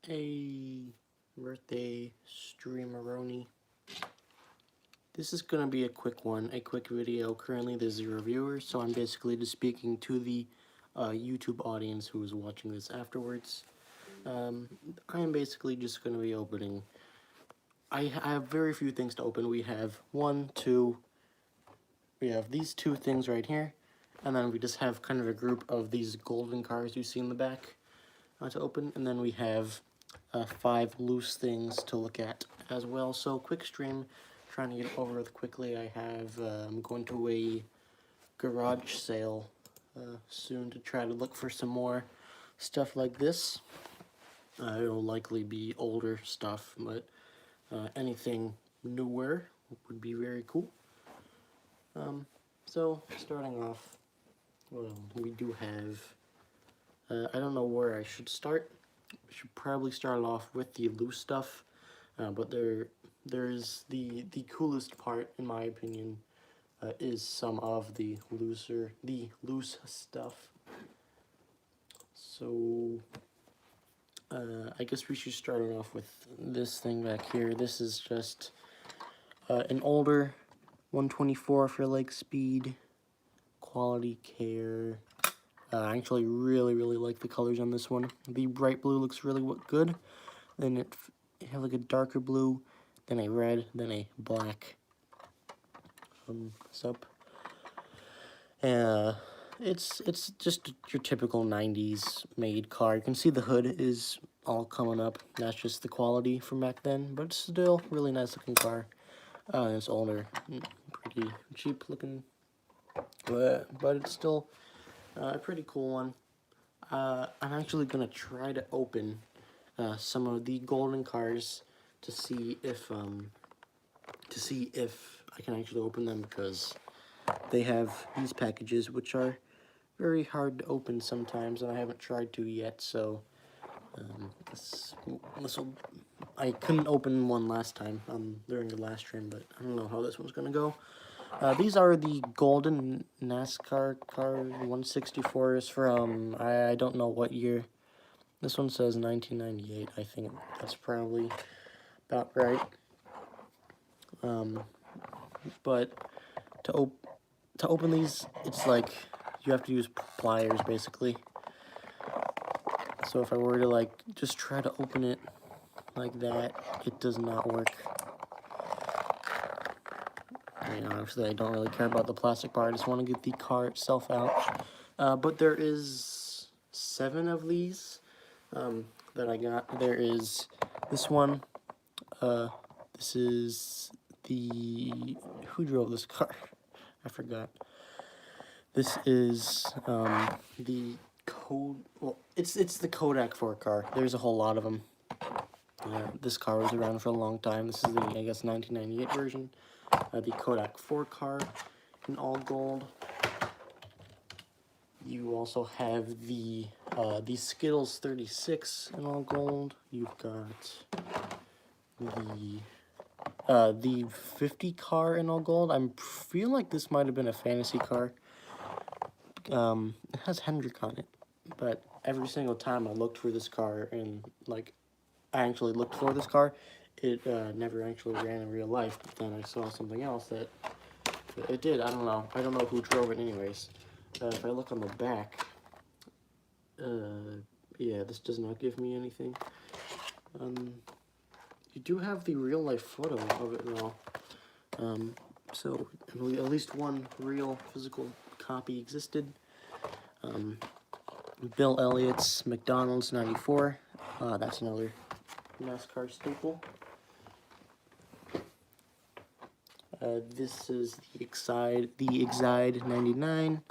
a birthday streameroni. This is going to be a quick one, a quick video. Currently there's 0 viewers, so I'm basically just speaking to the YouTube audience who is watching this afterwards. I am basically just going to be opening. I have very few things to open. We have we have these 2 things right here, and then we just have kind of a group of these golden cars you see in the back to open, and then we have 5 loose things to look at as well. So quick stream, trying to get it over with quickly. I'm going to a garage sale soon to try to look for some more stuff like this. It'll likely be older stuff, but anything newer would be very cool. So starting off, well, we do have, I don't know where I should start. I should probably start off with the loose stuff, but there's the coolest part, in my opinion, is some of the loose stuff. So I guess we should start off with this thing back here. This is just an older 124 for leg speed, quality care. I actually really like the colors on this one. The bright blue looks really good. Then it have like a darker blue, then a red, then a black. It's just your typical 90s made car. You can see the hood is all coming up. That's just the quality from back then, but it's still really nice looking car. It's older, pretty cheap looking, but it's still a pretty cool one. I'm actually gonna try to open some of the golden cars to see if I can actually open them, because they have these packages which are very hard to open sometimes, and I haven't tried to yet. So I couldn't open one last time during the last stream, but I don't know how this one's gonna go. These are the golden NASCAR car 164s from, I don't know what year. This one says 1998. I think that's probably about right. But to open these, it's like you have to use pliers basically. So if I were to like just try to open it like that, it does not work. I mean, honestly, I don't really care about the plastic part. I just want to get the car itself out. But there is 7 of these that I got. There is this one. This is the... Who drove this car? I forgot. This is the it's the Kodak 4 car. There's a whole lot of them. This car was around for a long time. This is the, I guess, 1998 version. The Kodak 4 car in all gold. You also have the Skittles 36 in all gold. You've got the 50 car in all gold. I feel like this might have been a fantasy car. It has Hendrick on it, but every single time I looked for this car, and like I actually looked for this car, it never actually ran in real life. But then I saw something else that it did. I don't know who drove it anyways. If I look on the back, yeah, this does not give me anything. You do have the real life photo of it and all. So at least one real physical copy existed. Bill Elliott's McDonald's 94. That's another NASCAR staple. This is the Exide 99.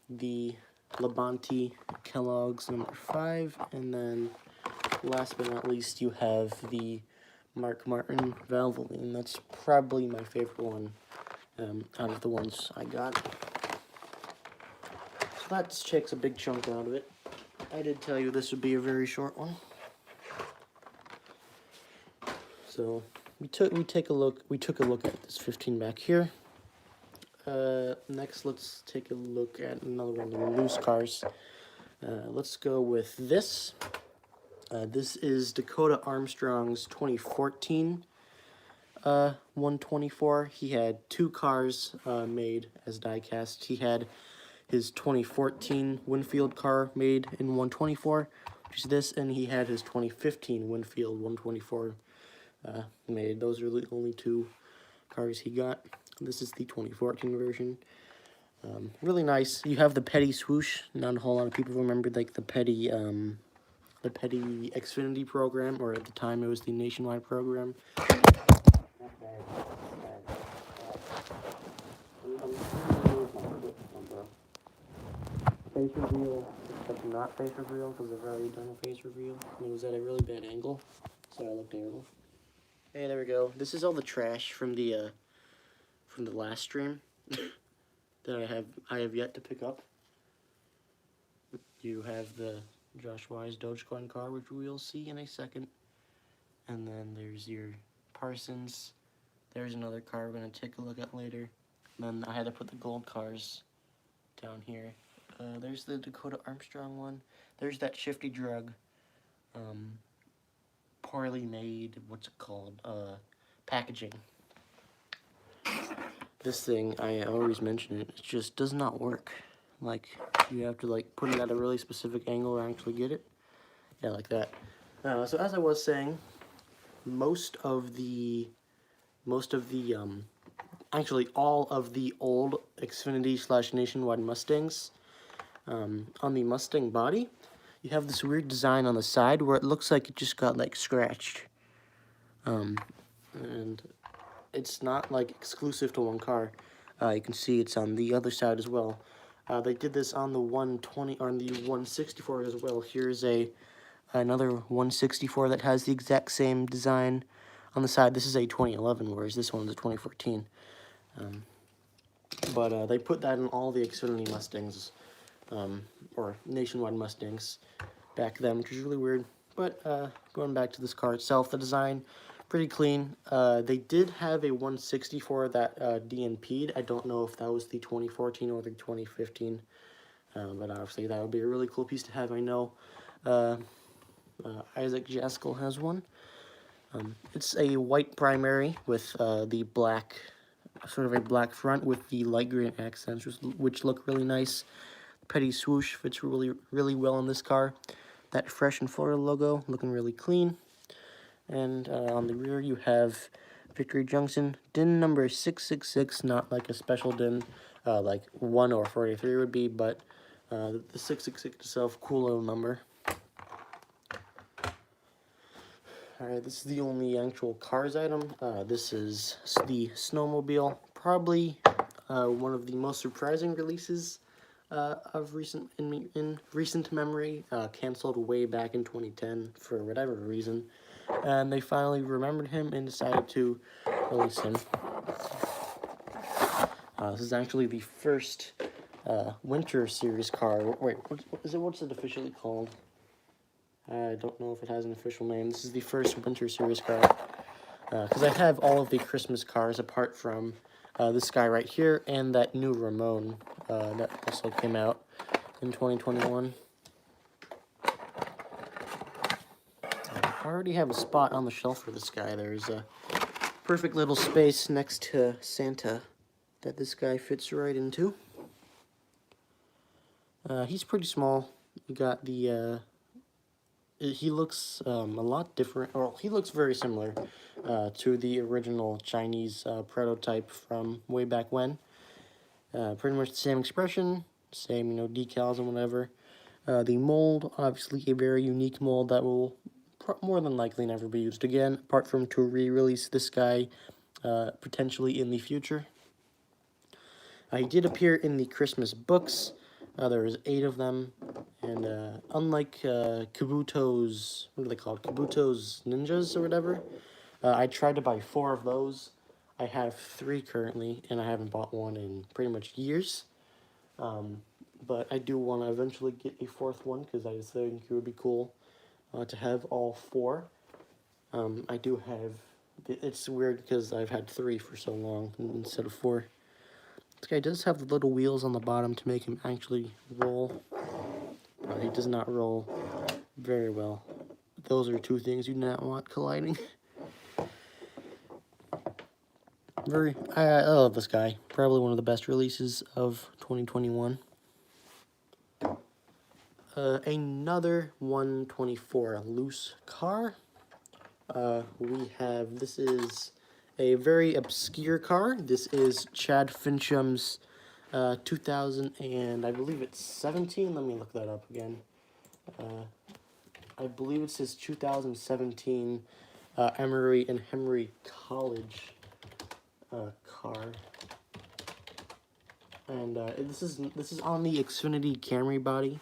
The Labonte Kellogg's number 5, and then last but not least, you have the Mark Martin Valvoline. That's probably my favorite one out of the ones I got. So that takes a big chunk out of it. I did tell you this would be a very short one. So we took a look at this 15 back here. Next, let's take a look at another one of the loose cars. Let's go with this. This is Dakota Armstrong's 2014 124. He had two cars made as die-cast. He had his 2014 Winfield car made in 124, which is this, and he had his 2015 Winfield 124 made. Those are the only two cars he got. This is the 2014 version. Really nice. You have the petty swoosh. Not a whole lot of people remember like the petty Xfinity program, or at the time it was the nationwide program. Not bad. Face reveal, except not face reveal, because I've already done a face reveal. And it was at a really bad angle, so I looked terrible. Hey, there we go. This is all the trash from the last stream that I have yet to pick up. You have the Josh Wise Dogecoin car, which we'll see in a second. And then there's your Parsons. There's another car we're going to take a look at later. And then I had to put the gold cars down here. There's the Dakota Armstrong one. There's that Shifty Drug. Poorly made, what's it called? Packaging. This thing, I always mention it, it just does not work. Like, you have to like put it at a really specific angle to actually get it. Yeah, like that. So as I was saying, actually all of the old Xfinity / Nationwide Mustangs, on the Mustang body, you have this weird design on the side where it looks like it just got like scratched. And it's not like exclusive to one car. You can see it's on the other side as well. They did this on the 120, on the 164 as well. Here's another 164 that has the exact same design on the side. This is a 2011, whereas this one's a 2014. But they put that in all the Xfinity Mustangs, or Nationwide Mustangs back then, which is really weird. But going back to this car itself, the design, pretty clean. They did have a 164 that DNP'd. I don't know if that was the 2014 or the 2015, but obviously that would be a really cool piece to have. I know Isaac Jaskell has one. It's a white primary with the black, sort of a black front with the light green accents, which look really nice. Petty swoosh fits really well in this car. That Fresh and Florida logo looking really clean. And on the rear you have Victory Junction, DIN number 666, not like a special DIN like 1 or 43 would be, but the 666 itself, cool little number. Alright, this is the only actual cars item. This is the Snowmobile, probably one of the most surprising releases of recent memory, canceled way back in 2010 for whatever reason, and they finally remembered him and decided to release him. This is actually the first Winter Series car. Wait, what's it officially called? I don't know if it has an official name. This is the first Winter Series car, because I have all of the Christmas cars apart from this guy right here and that new Ramon that also came out in 2021. I already have a spot on the shelf for this guy. There's a perfect little space next to Santa that this guy fits right into. He's pretty small. You got the he looks a lot different, or he looks very similar to the original Chinese prototype from way back when. Pretty much the same expression, same, decals and whatever. The mold, obviously a very unique mold that will more than likely never be used again, apart from to re-release this guy potentially in the future. He did appear in the Christmas books. There was 8 of them, and unlike Kabuto's, what are they called? Kabuto's Ninjas or whatever. I tried to buy 4 of those. I have 3 currently, and I haven't bought one in pretty much years. But I do want to eventually get a 4th one, because I just think it would be cool to have all 4. I do have, it's weird because I've had 3 for so long instead of 4. This guy does have the little wheels on the bottom to make him actually roll. He does not roll very well. Those are two things you do not want colliding. I love this guy. Probably one of the best releases of 2021. Another 124 loose car. This is a very obscure car. This is Chad Fincham's 2000 and I believe it's 17. Let me look that up again. I believe it says 2017 Emory and Henry College car. And this is on the Xfinity Camry body,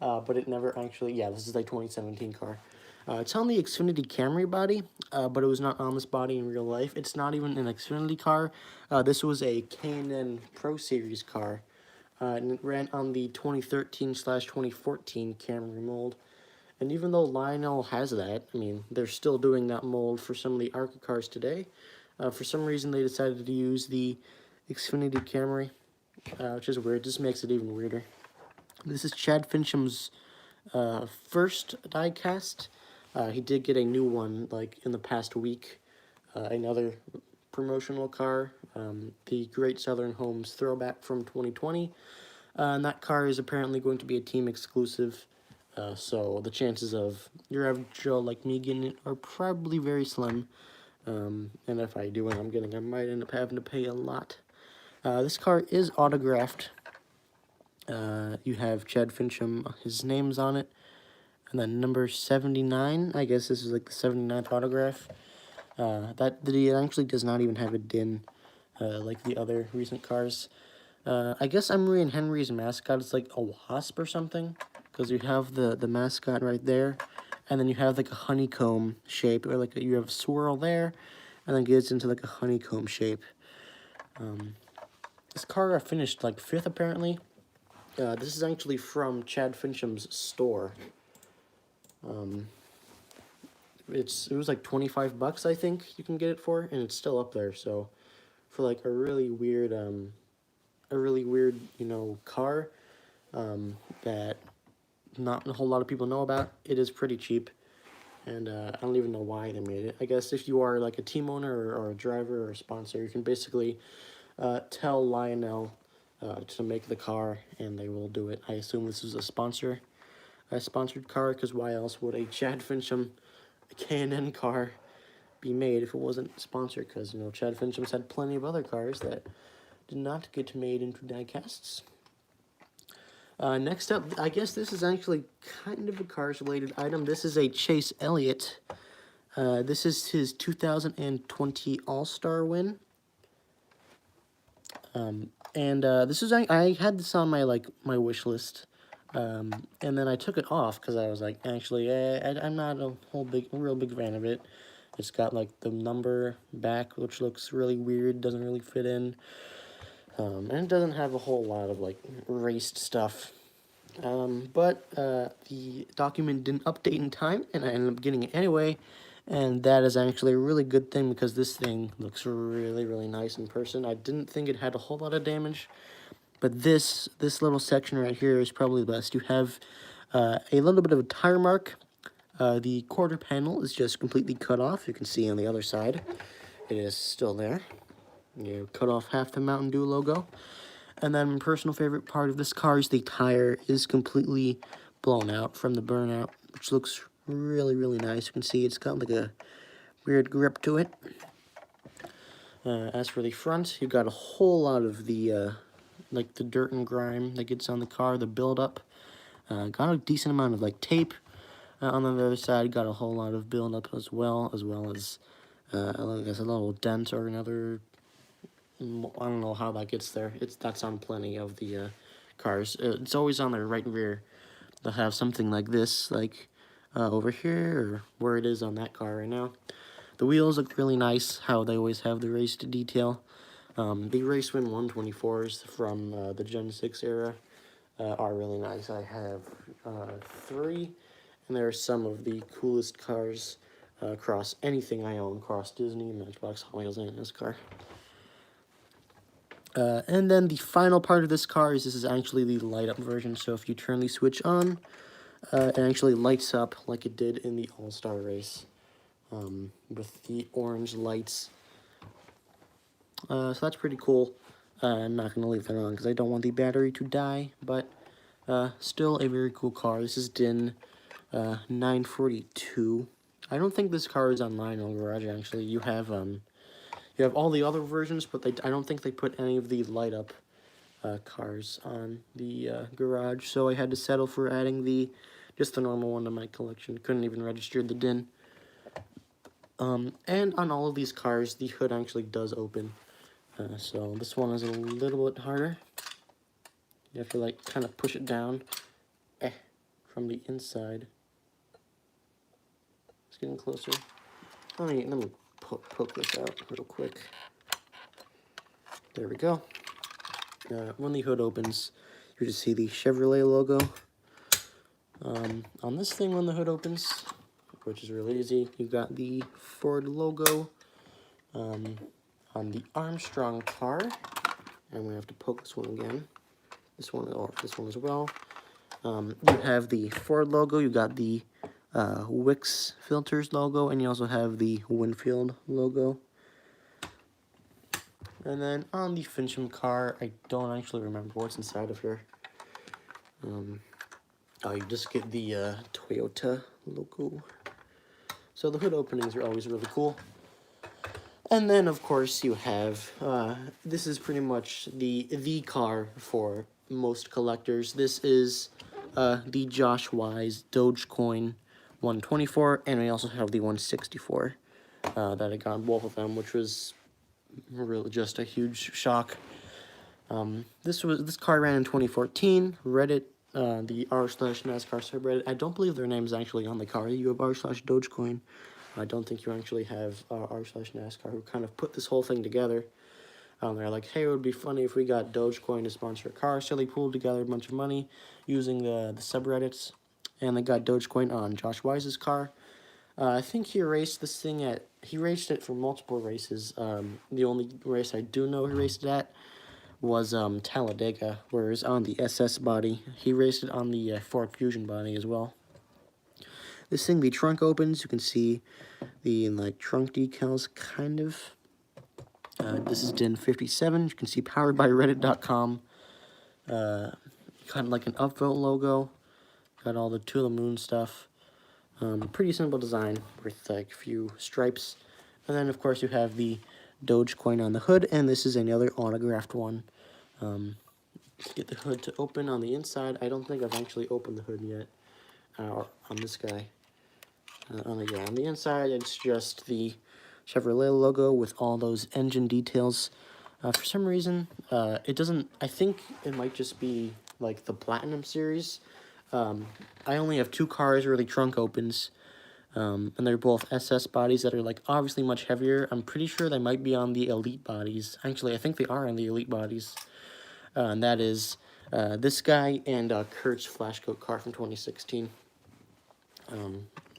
but it never actually. Yeah, this is a 2017 car. It's on the Xfinity Camry body, but it was not on this body in real life. It's not even an Xfinity car. This was a K&N Pro Series car, and it ran on the 2013/2014 Camry mold. And even though Lionel has that, I mean, they're still doing that mold for some of the ARCA cars today. For some reason, they decided to use the Xfinity Camry, which is weird. Just makes it even weirder. This is Chad Fincham's first die-cast. He did get a new one, like, in the past week. Another promotional car, the Great Southern Homes Throwback from 2020. And that car is apparently going to be a team exclusive. So the chances of your average Joe like me getting it are probably very slim. And if I do end up getting it, I might end up having to pay a lot. This car is autographed. You have Chad Fincham, his name's on it. And then number 79, I guess this is like the 79th autograph. It actually does not even have a DIN like the other recent cars. I guess Emery and Henry's mascot is like a wasp or something. Because you have the mascot right there. And then you have like a honeycomb shape. Or like you have a swirl there. And then it gets into like a honeycomb shape. This car finished like 5th apparently. This is actually from Chad Fincham's store. It was like $25 I think you can get it for, and it's still up there. So for like a really weird car that not a whole lot of people know about, it is pretty cheap. And I don't even know why they made it. I guess if you are like a team owner or a driver or a sponsor, you can basically tell Lionel to make the car, and they will do it. I assume this is a sponsored car, because why else would a Chad Fincham K&N car be made if it wasn't sponsored? Because, you know, Chad Fincham's had plenty of other cars that did not get made into die-casts. Next up, I guess this is actually kind of a cars-related item. This is a Chase Elliott. This is his 2020 All-Star win. This is I had this on my wish list, and then I took it off because I was like, actually, I'm not a real big fan of it. It's got like the number back, which looks really weird, doesn't really fit in, and it doesn't have a whole lot of like raced stuff. But the document didn't update in time, and I ended up getting it anyway. And that is actually a really good thing, because this thing looks really, really nice in person. I didn't think it had a whole lot of damage, but this little section right here is probably the best. You have a little bit of a tire mark. The quarter panel is just completely cut off. You can see on the other side, it is still there. You cut off half the Mountain Dew logo. And then my personal favorite part of this car is the tire is completely blown out from the burnout, which looks really, really nice. You can see it's got like a weird grip to it. As for the front, you've got a whole lot of the like the dirt and grime that gets on the car, the buildup. Got a decent amount of like tape. On the other side, got a whole lot of buildup as well as I guess a little dent or another. I don't know how that gets there. That's on plenty of the cars. It's always on their right rear. They'll have something like this, like over here, or where it is on that car right now. The wheels look really nice, how they always have the raced detail. The Racewin 124s from the Gen 6 era are really nice. I have 3, and there are some of the coolest cars across anything I own, across Disney, Matchbox, Hot Wheels, and this car. And then the final part of this car is actually the light-up version. So if you turn the switch on, It actually lights up like it did in the All-Star race, with the orange lights. So that's pretty cool. I'm not going to leave that on because I don't want the battery to die, but still a very cool car. This is DIN 942. I don't think this car is online on Garage, actually. You have all the other versions, but I don't think they put any of the light-up cars on the Garage, so I had to settle for adding just the normal one to my collection. Couldn't even register the DIN. And on all of these cars, the hood actually does open. So this one is a little bit harder. You have to like kind of push it down from the inside. It's getting closer. Let me poke this out real quick. There we go. When the hood opens, you just see the Chevrolet logo. On this thing, when the hood opens, which is really easy, you've got the Ford logo on the Armstrong car, and we have to poke this one again. This one as well. You have the Ford logo. You got the Wix Filters logo, and you also have the Winfield logo. And then on the Fincham car, I don't actually remember what's inside of here. Oh, you just get the Toyota logo. So the hood openings are always really cool. And then, of course, you have, this is pretty much the car for most collectors. This is the Josh Wise Dogecoin 124, and we also have the 164 that I got both of them, which was really just a huge shock. This car ran in 2014. Reddit, the r/NASCAR subreddit. I don't believe their name is actually on the car. You have r/Dogecoin. I don't think you actually have r/NASCAR, who kind of put this whole thing together. They're like, hey, it would be funny if we got Dogecoin to sponsor a car. So they pulled together a bunch of money using the subreddits, and they got Dogecoin on Josh Wise's car. I think he raced this thing he raced it for multiple races. The only race I do know he raced it at was Talladega, whereas on the SS body, he raced it on the Ford Fusion body as well. This thing, the trunk opens, you can see the like trunk decals, kind of. This is DIN 57, you can see powered by reddit.com. Kind of like an upvote logo. Got all the To the Moon stuff. Pretty simple design with like a few stripes. And then, of course, you have the Dogecoin on the hood, and this is another autographed one. Get the hood to open on the inside. I don't think I've actually opened the hood yet on this guy. On the inside, it's just the Chevrolet logo with all those engine details. For some reason, it doesn't. I think it might just be like the Platinum series. I only have two cars where the trunk opens, and they're both SS bodies that are like obviously much heavier. I'm pretty sure they might be on the Elite bodies. Actually, I think they are on the Elite bodies. And that is this guy and Kurt's Flashcoat car from 2016.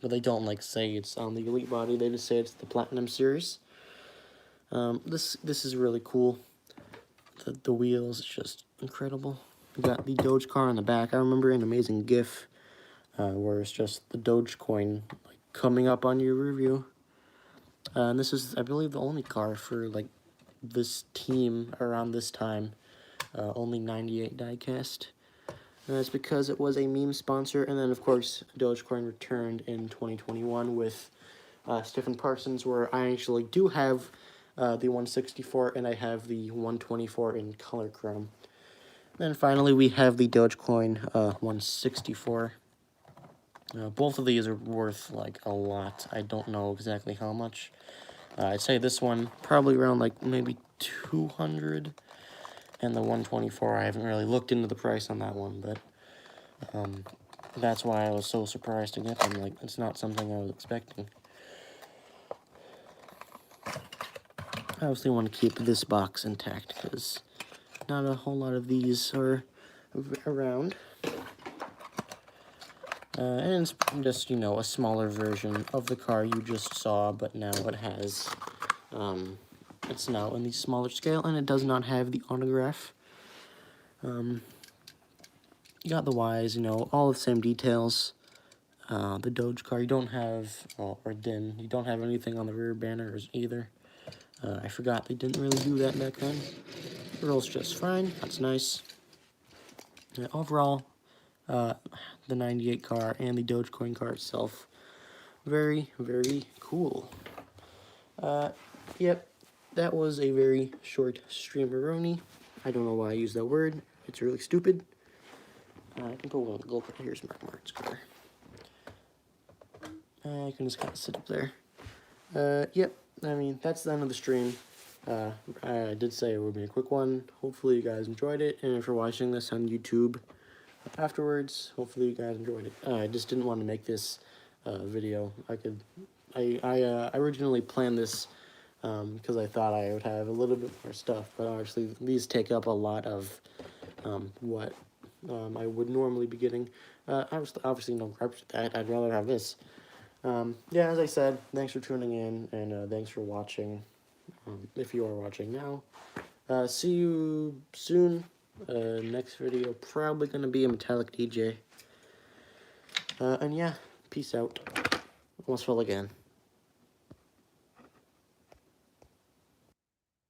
But they don't like say it's on the Elite body. They just say it's the Platinum series. This is really cool. The wheels, it's just incredible. You got the Doge car on the back. I remember an amazing GIF where it's just the Dogecoin like coming up on your rear view. And this is, I believe, the only car for like this team around this time. Only 98 diecast. And that's because it was a meme sponsor. And then, of course, Dogecoin returned in 2021 with Stephen Parsons, where I actually do have the 164, and I have the 124 in color chrome. Then finally, we have the Dogecoin 164. Both of these are worth, like, a lot. I don't know exactly how much. I'd say this one, probably around, like, maybe 200. And the 124, I haven't really looked into the price on that one, but that's why I was so surprised to get them. Like, it's not something I was expecting. I obviously want to keep this box intact because not a whole lot of these are around. And it's just, you know, a smaller version of the car you just saw, but now it has, it's now in the smaller scale, and it does not have the autograph. you got the Ys, you know, all the same details. The Doge car, you don't have, or didn't, you don't have anything on the rear banners either. I forgot they didn't really do that back then. It rolls just fine, that's nice. Overall, the 98 car and the Dogecoin car itself, very, very cool. Yep, that was a very short streameroni. I don't know why I use that word. It's really stupid. I can put one on the GoPro. Here's Mark's car. I can just kind of sit up there. Yep, I mean, that's the end of the stream. I did say it would be a quick one. Hopefully you guys enjoyed it. And if you're watching this on YouTube afterwards, hopefully you guys enjoyed it. I just didn't want to make this video. I originally planned this because I thought I would have a little bit more stuff, but obviously these take up a lot of what I would normally be getting. Obviously no gripes with that. I'd rather have this. Yeah, as I said, thanks for tuning in, and thanks for watching, if you are watching now. See you soon. Next video, probably going to be a metallic DJ. And yeah, peace out. Almost fell again.